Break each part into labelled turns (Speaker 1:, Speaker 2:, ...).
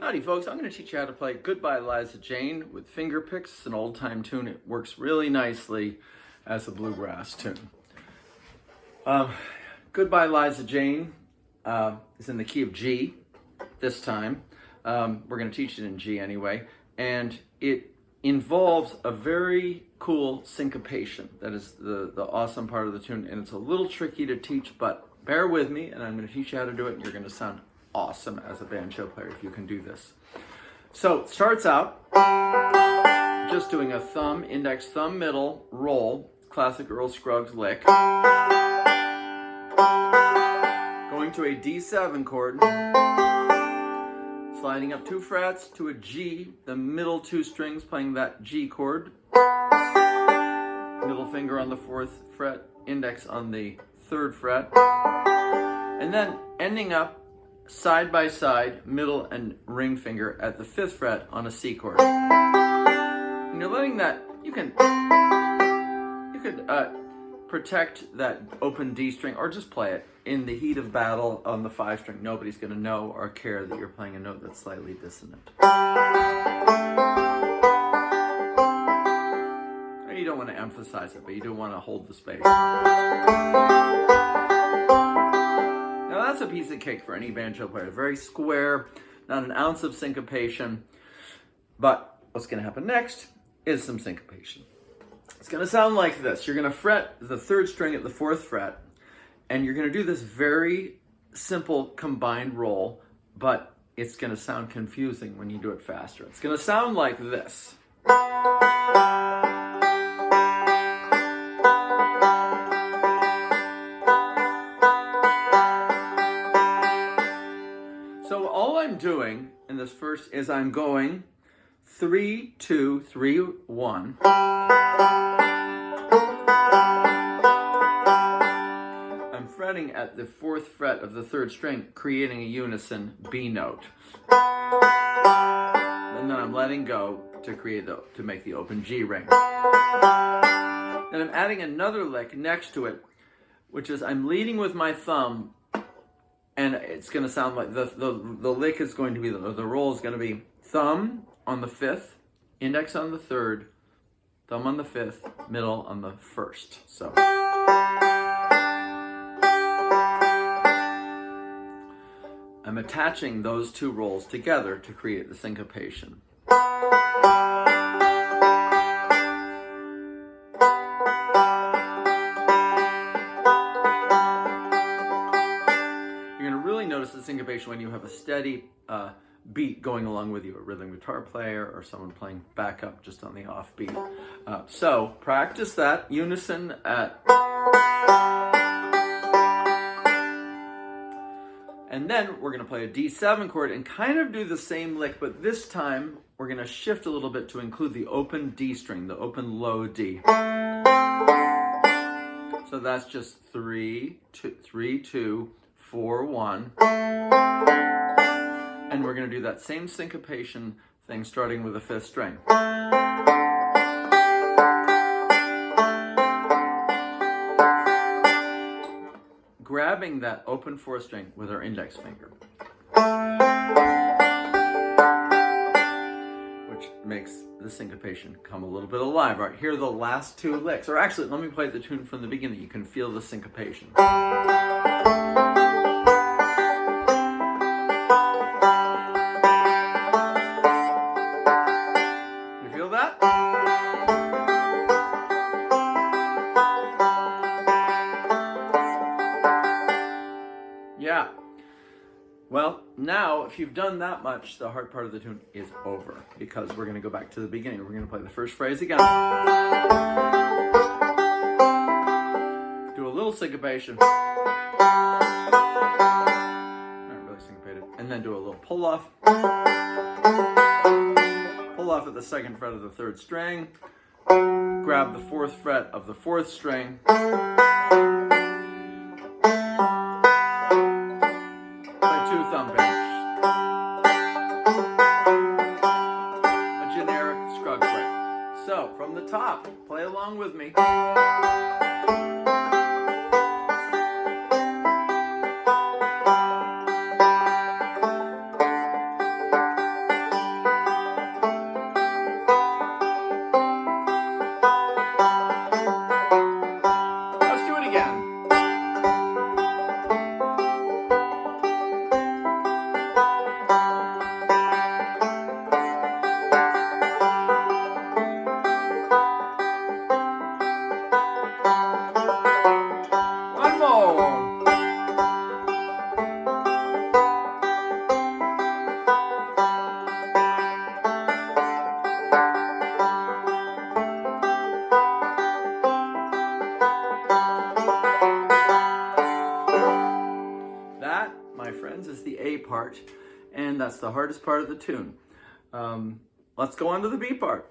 Speaker 1: Howdy folks, I'm going to teach you how to play Goodbye Liza Jane with Fingerpick. It's an old-time tune. It works really nicely as a bluegrass tune. Goodbye Liza Jane is in the key of G this time. We're going to teach it in G anyway. And it involves a very cool syncopation. That is the awesome part of the tune. And it's a little tricky to teach, but bear with me and I'm going to teach you how to do it. And you're going to sound awesome as a banjo player if you can do this. So it starts out just doing a thumb, index, thumb, middle, roll, classic Earl Scruggs lick, going to a D7 chord, sliding up 2 frets to a G, the middle 2 strings playing that G chord, middle finger on the 4th fret, index on the 3rd fret, and then ending up side by side, middle and ring finger at the 5th fret on a C chord. And you're letting that, you could protect that open D string or just play it in the heat of battle on the 5 string. Nobody's going to know or care that you're playing a note that's slightly dissonant. You don't want to emphasize it, but you do want to hold the space. Now that's a piece of cake for any banjo player. Very square, not an ounce of syncopation. But what's going to happen next is some syncopation. It's going to sound like this. You're going to fret the 3rd string at the 4th fret, and you're going to do this very simple combined roll, but it's going to sound confusing when you do it faster. It's going to sound like this. So all I'm doing in this first is I'm going 3, 2, 3, 1. I'm fretting at the 4th fret of the 3rd string, creating a unison B note. And then I'm letting go to make the open G ring. Then I'm adding another lick next to it, which is I'm leading with my thumb. And it's going to sound like the lick is going to be, the roll is going to be thumb on the 5th, index on the 3rd, thumb on the 5th, middle on the 1st. So I'm attaching those 2 rolls together to create the syncopation. Notice the syncopation when you have a steady beat going along with you, a rhythm guitar player or someone playing backup just on the offbeat. So practice that unison at, and then we're going to play a D7 chord and kind of do the same lick, but this time we're going to shift a little bit to include the open D string, the open low D. So that's just 3, 2, 4, 1. And we're going to do that same syncopation thing starting with the 5th string. Grabbing that open 4th string with our index finger. Which makes the syncopation come a little bit alive. All right, here are the last 2 licks. Or actually, let me play the tune from the beginning. You can feel the syncopation. Yeah. Well, now, if you've done that much, the hard part of the tune is over because we're going to go back to the beginning. We're going to play the first phrase again. Do a little syncopation. Not really syncopated. And then do a little pull off. Pull off at the 2nd fret of the 3rd string. Grab the 4th fret of the 4th string. Thumb pinch. A generic Scruggs lick. So, from the top, play along with me. part, and that's the hardest part of the tune. Let's go on to the B part.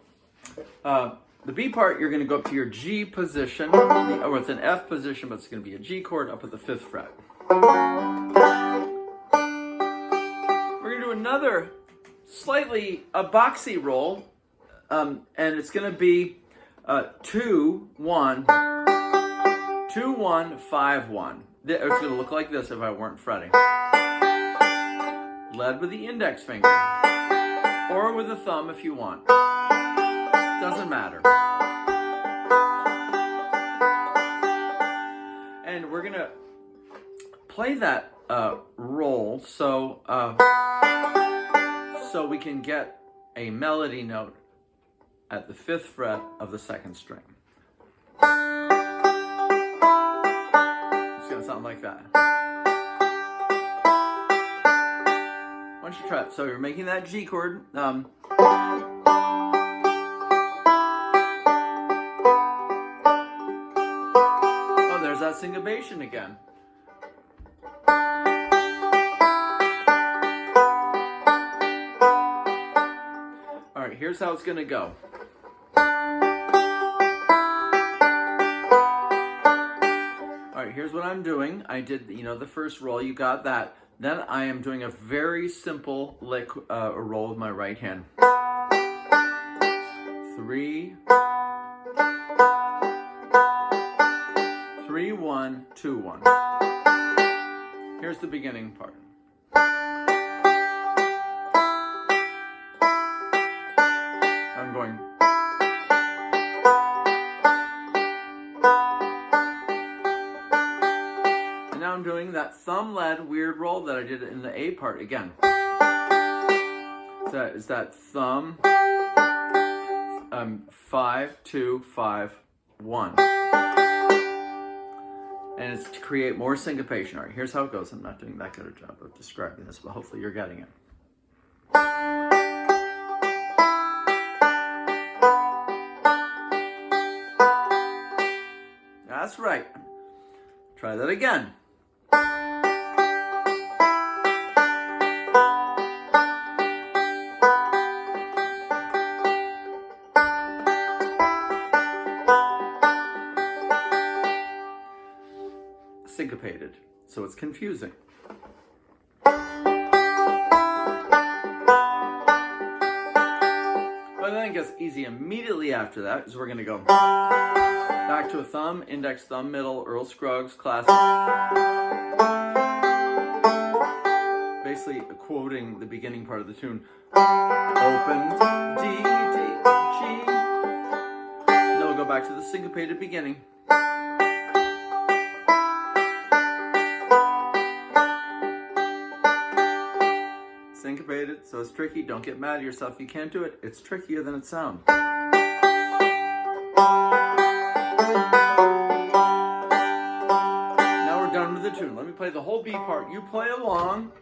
Speaker 1: The B part, you're going to go up to your G position, or it's an F position, but it's going to be a G chord up at the 5th fret. We're going to do another slightly a boxy roll, and it's going to be 2, 1, 2, 1, 5, 1. It's going to look like this if I weren't fretting. Led with the index finger, or with the thumb if you want. Doesn't matter. And we're going to play that roll so we can get a melody note at the 5th fret of the 2nd string. It's going to sound like that. Why don't you try it? So you're making that G chord. Oh, there's that syncopation again. All right, here's how it's going to go. All right, here's what I'm doing. I did, the first roll. You got that. Then I am doing a very simple lick roll with my right hand. 3, 3, 1, 2, 1. Here's the beginning part. I'm going. And now I'm doing that thumb-led weird roll that I did in the A part again. So is that thumb, 5, 2, 5, 1. And it's to create more syncopation. All right, here's how it goes. I'm not doing that good a job of describing this, but hopefully you're getting it. That's right. Try that again. Syncopated, so it's confusing. But then it gets easy immediately after that, is we're going to go back to a thumb, index, thumb, middle, Earl Scruggs, classic. Basically quoting the beginning part of the tune. Open, D, D, G. And then we'll go back to the syncopated beginning. Syncopated, so it's tricky. Don't get mad at yourself if you can't do it. It's trickier than it sounds. Now we're done with the tune. Let me play the whole B part. You play along.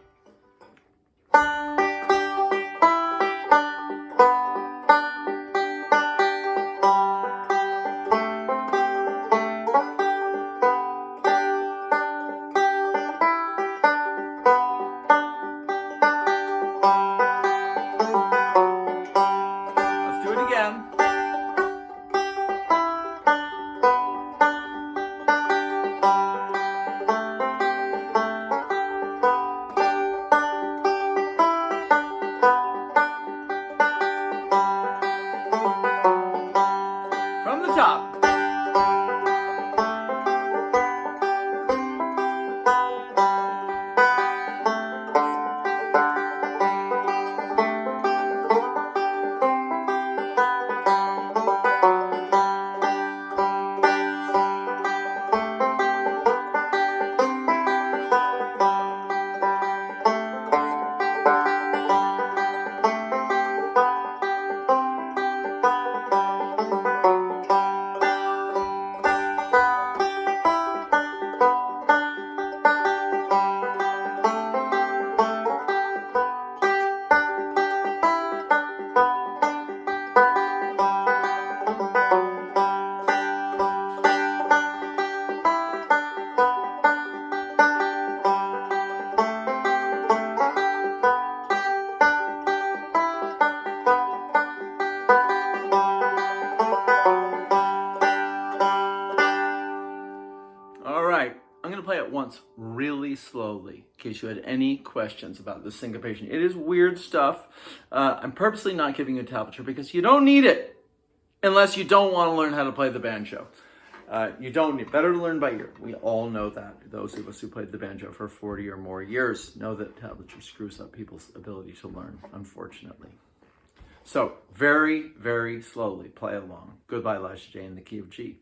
Speaker 1: once really slowly in case you had any questions about the syncopation. It is weird stuff. I'm purposely not giving you tablature because you don't need it unless you don't want to learn how to play the banjo. You don't need, better to learn by ear. We all know that. Those of us who played the banjo for 40 or more years know that tablature screws up people's ability to learn, unfortunately. So, very, very slowly play along. Goodbye, Liza J in the key of G.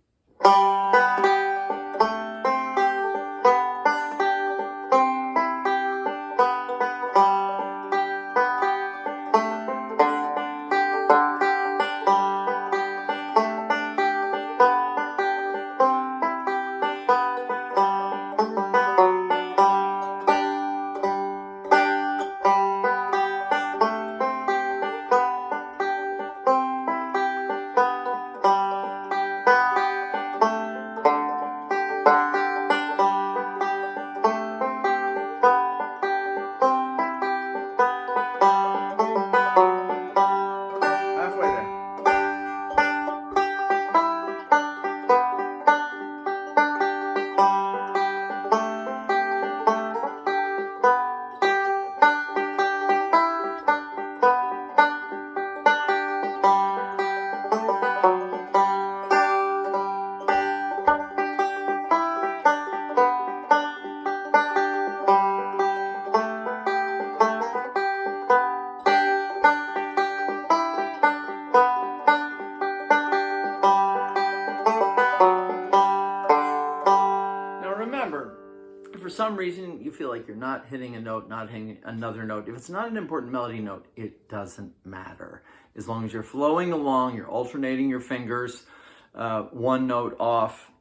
Speaker 1: For some reason you feel like you're not hitting a note, not hitting another note, if it's not an important melody note, it doesn't matter. As long as you're flowing along, you're alternating your fingers, one note off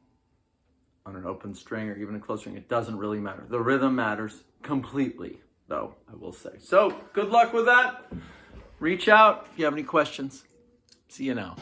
Speaker 1: on an open string or even a closed string, it doesn't really matter. The rhythm matters completely, though, I will say. So, good luck with that. Reach out if you have any questions. See you now.